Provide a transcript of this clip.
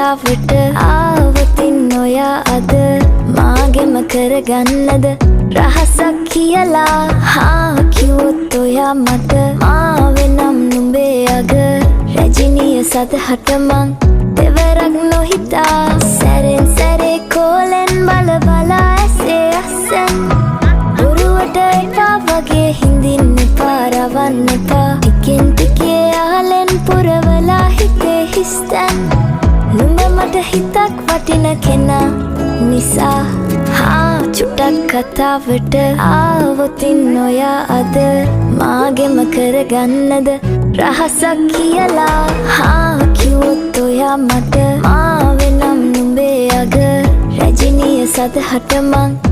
කතාවට ආවතින් ඔයා අද මාගෙම කරගන්නද රහසක් කියලා කිව්වොත් ඔයා මට මාවෙනම් නුඹේ අග රැජිනිය සදහට මං දෙවරක් නොහිතා සැරෙන් සැරේ කෝලෙන් බල බලා ඇසේ අස්සෙන් දුරුවට එපා වගේ හිඳින්න එපා රවන්න එපා ටිකෙන් ටිකේ අහලෙන් පුරවලා හිතේ හිස්තැන් නුඹ මට හිතක් වටින කෙනා නිසා චුට්ටක් කතාවට ආවොතින් ඔයා අද මාගෙම කරගන්නද රහසක් කියලා කිව්වොත් ඔයා මට මාවෙනම් නුඹේ අග රැජිනිය සදහට මං